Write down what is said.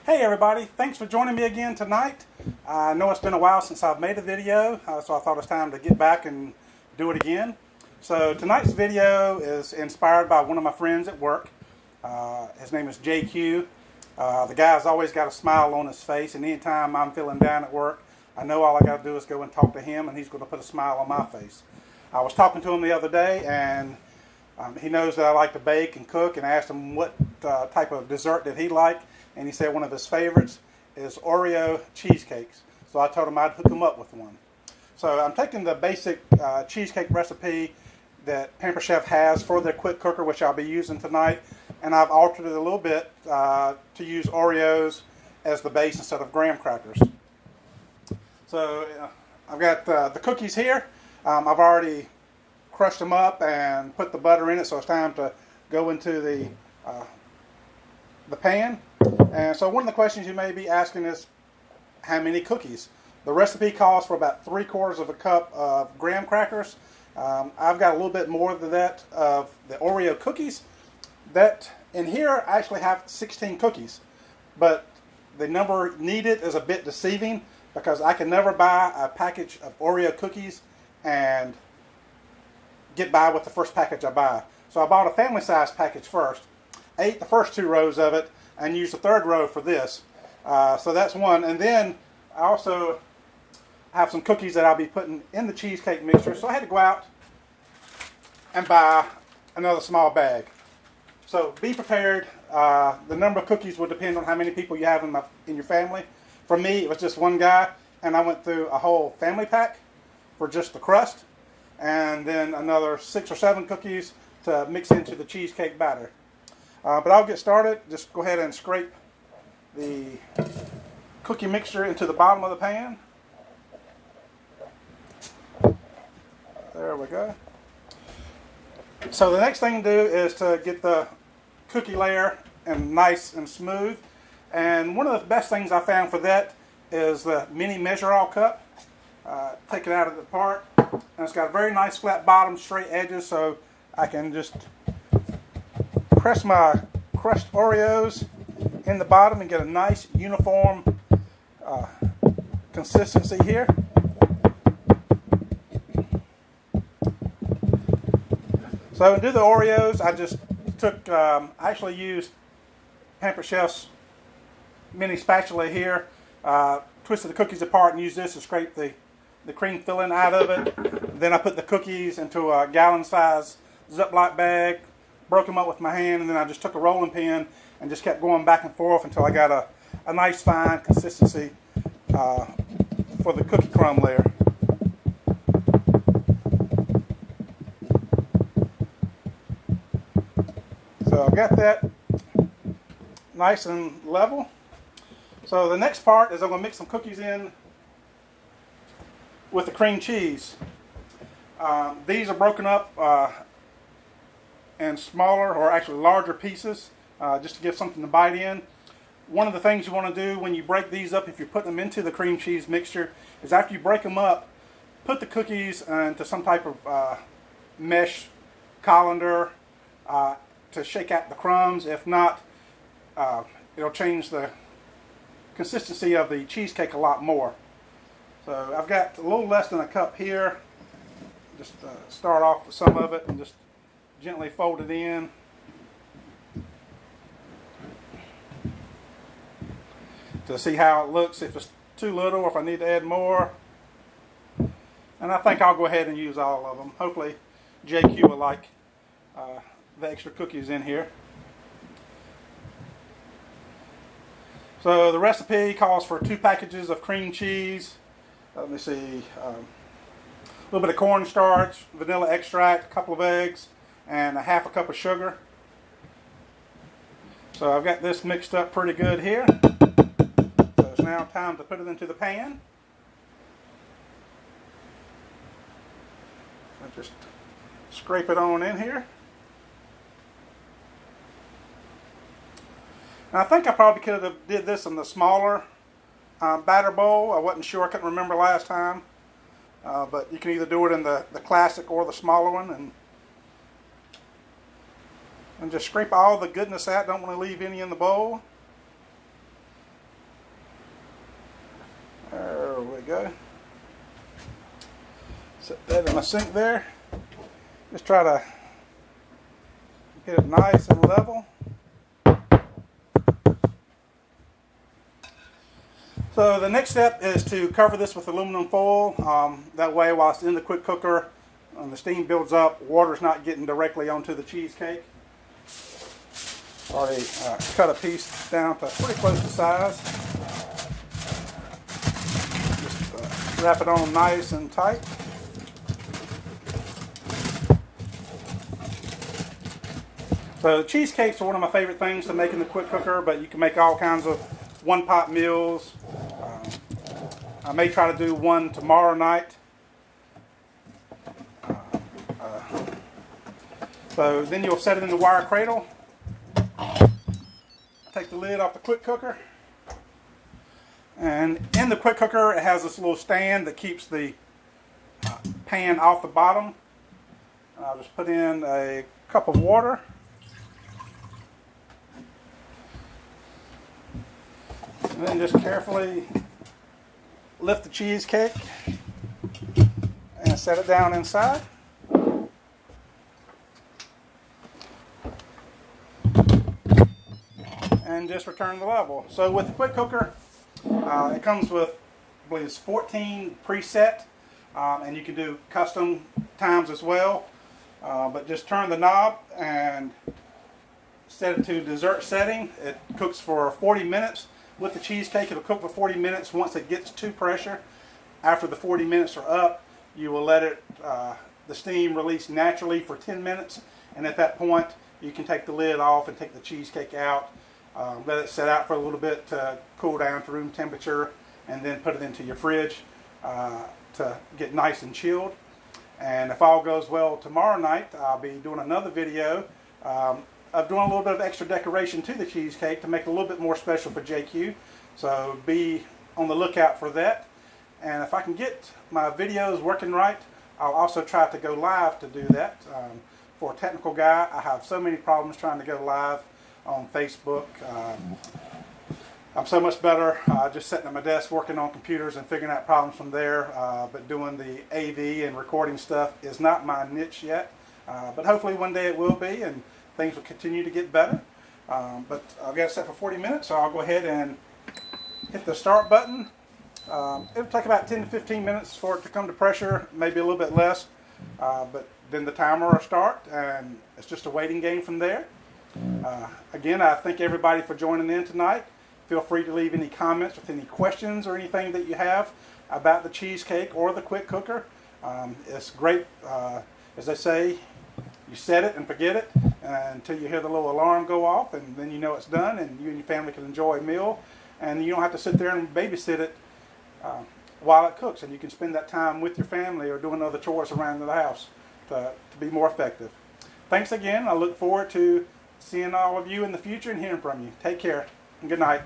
Hey everybody, thanks for joining me again tonight. I know it's been a while since I've made a video, so I thought it was time to get back and do it again. So tonight's video is inspired by one of my friends at work. His name is JQ. The guy's always got a smile on his face, and anytime I'm feeling down at work, I know all I got to do is go and talk to him, and he's going to put a smile on my face. I was talking to him the other day, and he knows that I like to bake and cook, and I asked him what type of dessert did he like. And he said one of his favorites is Oreo cheesecakes. So I told him I'd hook him up with one. So I'm taking the basic cheesecake recipe that Pampered Chef has for their quick cooker, which I'll be using tonight. And I've altered it a little bit to use Oreos as the base instead of graham crackers. So I've got the cookies here. I've already crushed them up and put the butter in it, so it's time to go into the pan. And so one of the questions you may be asking is how many cookies? The recipe calls for about 3/4 of a cup of graham crackers. I've got a little bit more than that of the Oreo cookies. That in here I actually have 16 cookies, but the number needed is a bit deceiving because I can never buy a package of Oreo cookies and get by with the first package I buy. So I bought a family size package first, ate the first 2 rows of it, and use the 3rd row for this. So that's one. And then I also have some cookies that I'll be putting in the cheesecake mixture. So I had to go out and buy another small bag. So be prepared. The number of cookies will depend on how many people you have in your family. For me, it was just one guy, and I went through a whole family pack for just the crust, and then another 6 or 7 cookies to mix into the cheesecake batter. But I'll get started. Just go ahead and scrape the cookie mixture into the bottom of the pan. There we go. So the next thing to do is to get the cookie layer and nice and smooth. And one of the best things I found for that is the mini measure-all cup. Take it out of the part. And it's got a very nice flat bottom, straight edges, so I can just press my crushed Oreos in the bottom and get a nice uniform consistency here. So to do the Oreos, I just took, I actually used Pampered Chef's mini spatula here, twisted the cookies apart and used this to scrape the cream filling out of it. Then I put the cookies into a gallon-size Ziploc bag, broke them up with my hand, and then I just took a rolling pin and just kept going back and forth until I got a nice fine consistency for the cookie crumb layer. So I've got that nice and level. So the next part is I'm going to mix some cookies in with the cream cheese. These are broken up and smaller, or actually larger pieces, just to give something to bite in. One of the things you want to do when you break these up, if you're putting them into the cream cheese mixture, is after you break them up, put the cookies into some type of mesh colander to shake out the crumbs. If not, it'll change the consistency of the cheesecake a lot more. So I've got a little less than a cup here. Just start off with some of it and just gently fold it in. To see how it looks, if it's too little or if I need to add more. And I think I'll go ahead and use all of them. Hopefully JQ will like the extra cookies in here. So the recipe calls for 2 packages of cream cheese. Let me see, a little bit of cornstarch, vanilla extract, a couple of eggs, and a 1/2 cup of sugar. So I've got this mixed up pretty good here. So it's now time to put it into the pan. I just scrape it on in here. And I think I probably could have did this in the smaller batter bowl. I wasn't sure, I couldn't remember last time. But you can either do it in the classic or the smaller one, and just scrape all the goodness out. Don't want to leave any in the bowl. go. Set that in the sink there. Just try to get it nice and level. So the next step is to cover this with aluminum foil. That way, while it's in the quick cooker, and the steam builds up, water's not getting directly onto the cheesecake. Already cut a piece down to pretty close to size. Just wrap it on nice and tight. So cheesecakes are one of my favorite things to make in the quick cooker, but you can make all kinds of one-pot meals. I may try to do one tomorrow night. So then you'll set it in the wire cradle. Take the lid off the quick cooker. And in the quick cooker, it has this little stand that keeps the pan off the bottom. And I'll just put in a cup of water. And then just carefully lift the cheesecake and set it down inside. And just return the level. So with the quick cooker, it comes with, I believe it's 14 preset, and you can do custom times as well. But just turn the knob and set it to dessert setting. It cooks for 40 minutes. With the cheesecake, it'll cook for 40 minutes. Once it gets to pressure, after the 40 minutes are up, you will let it, the steam release naturally for 10 minutes. And at that point, you can take the lid off and take the cheesecake out. Let it set out for a little bit to cool down to room temperature, and then put it into your fridge to get nice and chilled. And if all goes well tomorrow night, I'll be doing another video of doing a little bit of extra decoration to the cheesecake to make it a little bit more special for JQ. So be on the lookout for that. And if I can get my videos working right, I'll also try to go live to do that. For a technical guy, I have so many problems trying to go live on Facebook. I'm so much better just sitting at my desk working on computers and figuring out problems from there. But doing the AV and recording stuff is not my niche yet. But hopefully one day it will be, and things will continue to get better. But I've got it set for 40 minutes, so I'll go ahead and hit the start button. It'll take about 10 to 15 minutes for it to come to pressure, maybe a little bit less. But then the timer will start, and it's just a waiting game from there. Again, I thank everybody for joining in tonight. Feel free to leave any comments with any questions or anything that you have about the cheesecake or the quick cooker. It's great, as they say, you set it and forget it until you hear the little alarm go off, and then you know it's done, and you and your family can enjoy a meal, and you don't have to sit there and babysit it while it cooks, and you can spend that time with your family or doing other chores around the house to be more effective. Thanks again. I look forward to seeing all of you in the future and hearing from you. Take care and good night.